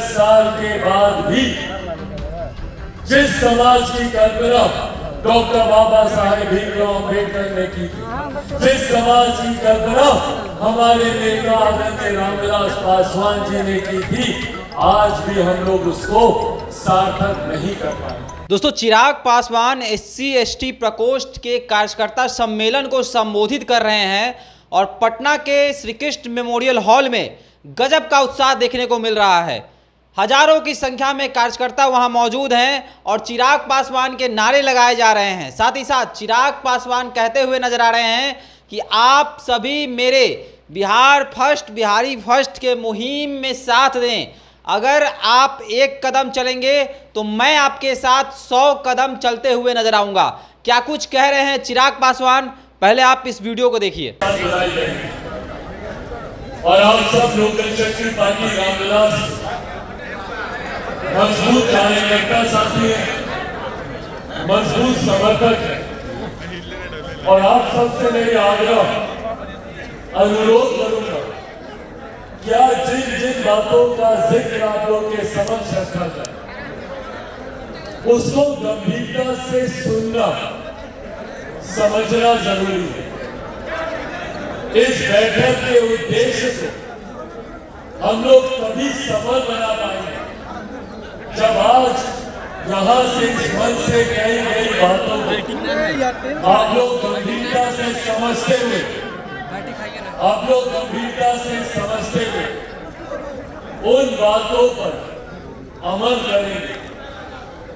साल के बाद भी जिस समाज की कल्पना डॉक्टर बाबा साहेब भीमराव अम्बेडकर ने की थी, जिस समाज की कल्पना हमारे नेता आदरणीय रामविलास पासवान जी ने की थी, आज भी हम लोग उसको सार्थक नहीं कर पाए। दोस्तों, चिराग पासवान SC/ST प्रकोष्ठ के कार्यकर्ता सम्मेलन को संबोधित कर रहे हैं और पटना के श्री कृष्ण मेमोरियल हॉल में गजब का उत्साह देखने को मिल रहा है। हजारों की संख्या में कार्यकर्ता वहां मौजूद हैं और चिराग पासवान के नारे लगाए जा रहे हैं। साथ ही साथ चिराग पासवान कहते हुए नजर आ रहे हैं कि आप सभी मेरे बिहार फर्स्ट, बिहारी फर्स्ट के मुहिम में साथ दें। अगर आप एक कदम चलेंगे तो मैं आपके साथ 100 कदम चलते हुए नजर आऊंगा। क्या कुछ कह रहे हैं चिराग पासवान, पहले आप इस वीडियो को देखिए। और आप सब लोग जनशक्ति पार्टी रामविलास मजबूत कार्यकर्ता साथी है, मजबूत समर्थक है और आप सबसे मेरी आग्रह अनुरोध करूंगा, क्या जिन जिन बातों का जिक्र आप लोग के समक्ष रखा जाए उसको गंभीरता से सुनना समझना जरूरी है। इस बैठक के उद्देश्य को हम लोग तभी सफल बना पाएंगे जब आज यहाँ से इस मन से कही गई बातों को आप लोग गंभीरता से समझते हुए, आप लोग गंभीरता से समझते हुए उन बातों पर अमल करेंगे,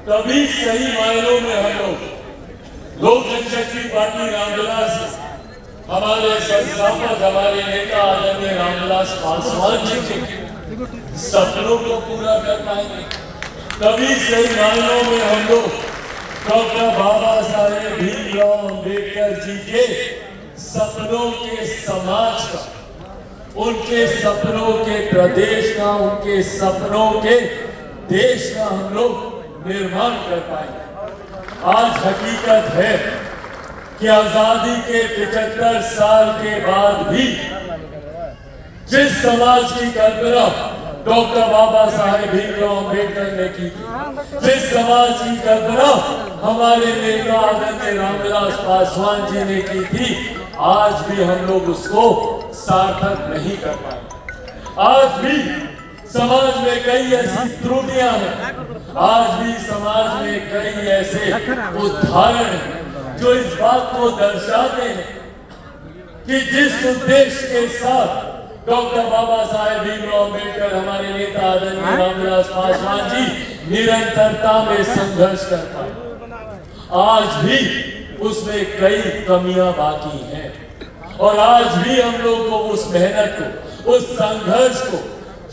तभी सही मायनों में हम लोग जनशक्ति पार्टी रामविलास, हमारे संस्थापक, हमारे नेता आदरणीय रामविलास पासवान जी के सपनों को पूरा कर पाएंगे। तभी सही मायनों में हम लोग डॉक्टर बाबा साहेब भीमराव अम्बेडकर जी के सपनों के समाज का, उनके सपनों के प्रदेश का, उनके सपनों के देश का हम लोग निर्माण कर पाएंगे। आज हकीकत है कि आजादी के 75 साल के बाद भी जिस समाज की कल्पना डॉक्टर बाबा साहेब भीमराव अम्बेडकर ने की थी, जिस समाज की कल्पना हमारे नेता आदरणीय रामविलास पासवान जी ने की थी, आज भी हम लोग उसको सार्थक नहीं कर पाए। आज भी समाज में कई ऐसी त्रुटियां हैं, आज भी समाज में कई ऐसे उदाहरण हैं जो इस बात को दर्शाते हैं कि जिस उद्देश्य के साथ डॉक्टर बाबा साहेब भीमराव अम्बेडकर, हमारे नेता आदरणीय रामविलास पासवान जी निरंतरता में संघर्ष कर पाए, आज भी उसमें कई कमियां बाकी हैं और आज भी हम लोग को उस मेहनत को, उस संघर्ष को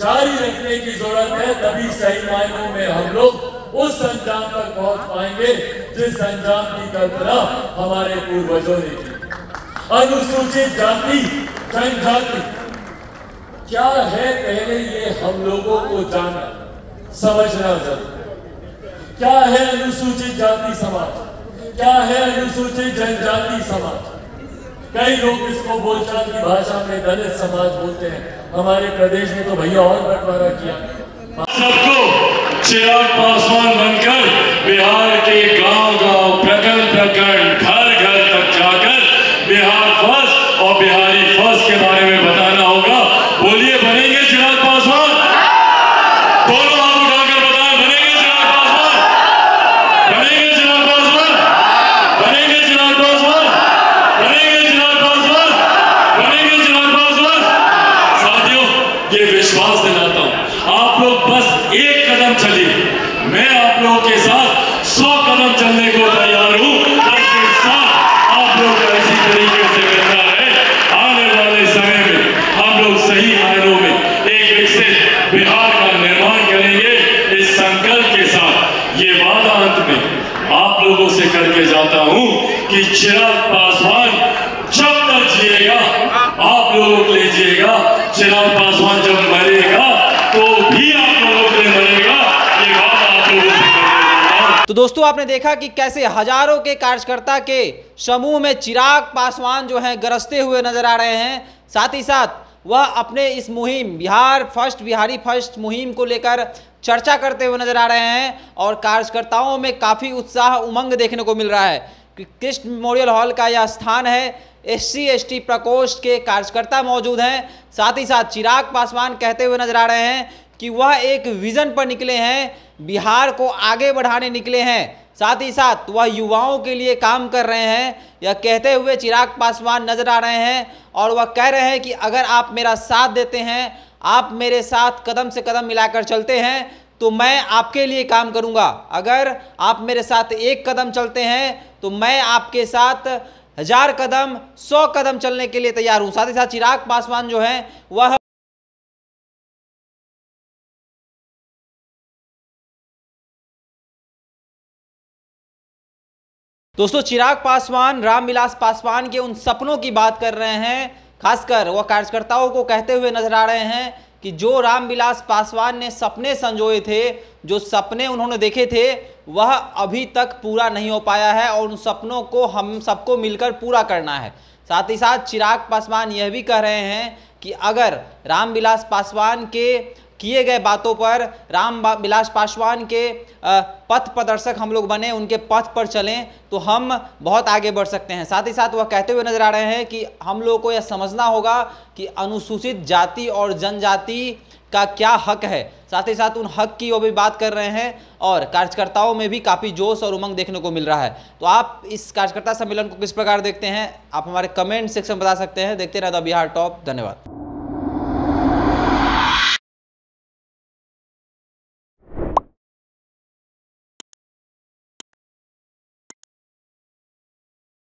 जारी रखने की जरूरत है। तभी सही मायनों में हम लोग उस अंजाम तक पहुंच पाएंगे जिस अंजाम की कल्पना हमारे पूर्वजों ने की। अनुसूचित जाति, जनजाति क्या है, पहले ये हम लोगों को जानना समझना जरूरी। क्या है अनुसूचित जाति समाज, क्या है अनुसूचित जनजाति समाज? कई लोग इसको बोलचाल की भाषा में दलित समाज बोलते हैं, हमारे प्रदेश में तो भैया और बंटवारा किया। सबको चिराग पासवान बनकर बिहार के गांव-गांव, प्रखंड-प्रखंड, घर-घर तक जाकर बिहार फर्स्ट और बिहारी फर्स्ट के बारे में बताना होगा। बोलिए, बनेंगे चिराग पासवान? दोनों हाथ उठाकर बताएं, बनेंगे चिराग पासवान? बनेंगे चिराग पासवान? बनेंगे चिराग पासवान? बनेंगे चिराग पासवान? बनेंगे चिराग पासवान? साथियों, ये विश्वास दिलाता हूं, आप लोग बस एक कदम चलिए, मैं आप लोगों के साथ 100 कदम चलने को तैयार हूं। इसके साथ आप लोग को ऐसी तरीके से करना है, आने वाले समय में हम लोग सही मायनों में एक विकसित बिहार का निर्माण करेंगे। इस संकल्प के साथ ये वादा अंत में आप लोगों से करके जाता हूं कि चिराग पासवान जब तक जिएगा आप लोगों के लिए जिएगा, चिराग पासवान जब मरेगा तो भी आप लोगों के लिए मरेगा। ये वादा आप लोगों से करके। तो दोस्तों, आपने देखा कि कैसे हजारों के कार्यकर्ता के समूह में चिराग पासवान जो हैं गरजते हुए नजर आ रहे हैं। साथ ही साथ वह अपने इस मुहिम बिहारी फर्स्ट मुहिम को लेकर चर्चा करते हुए नजर आ रहे हैं और कार्यकर्ताओं में काफ़ी उत्साह उमंग देखने को मिल रहा है। कृष्ण मेमोरियल हॉल का यह स्थान है, SC ST प्रकोष्ठ के कार्यकर्ता मौजूद हैं। साथ ही साथ चिराग पासवान कहते हुए नजर आ रहे हैं कि वह एक विजन पर निकले हैं, बिहार को आगे बढ़ाने निकले हैं, साथ ही साथ वह युवाओं के लिए काम कर रहे हैं। यह कहते हुए चिराग पासवान नजर आ रहे हैं और वह कह रहे हैं कि अगर आप मेरा साथ देते हैं, आप मेरे साथ कदम से कदम मिलाकर चलते हैं तो मैं आपके लिए काम करूंगा। अगर आप मेरे साथ एक कदम चलते हैं तो मैं आपके साथ 1000 कदम 100 कदम चलने के लिए तैयार हूं। साथ ही साथ चिराग पासवान जो है वह दोस्तों चिराग पासवान रामविलास पासवान के उन सपनों की बात कर रहे हैं। खासकर वह कार्यकर्ताओं को कहते हुए नजर आ रहे हैं कि जो रामविलास पासवान ने सपने संजोए थे, जो सपने उन्होंने देखे थे, वह अभी तक पूरा नहीं हो पाया है और उन सपनों को हम सबको मिलकर पूरा करना है। साथ ही साथ चिराग पासवान यह भी कह रहे हैं कि अगर रामविलास पासवान के किए गए बातों पर रामविलास पासवान के पथ प्रदर्शक हम लोग बने, उनके पथ पर चलें तो हम बहुत आगे बढ़ सकते हैं। साथ ही साथ वह कहते हुए नजर आ रहे हैं कि हम लोगों को यह समझना होगा कि अनुसूचित जाति और जनजाति का क्या हक है। साथ ही साथ उन हक की वो भी बात कर रहे हैं और कार्यकर्ताओं में भी काफ़ी जोश और उमंग देखने को मिल रहा है। तो आप इस कार्यकर्ता सम्मेलन को किस प्रकार देखते हैं, आप हमारे कमेंट सेक्शन में बता सकते हैं। देखते रहे द बिहार टॉप। धन्यवाद।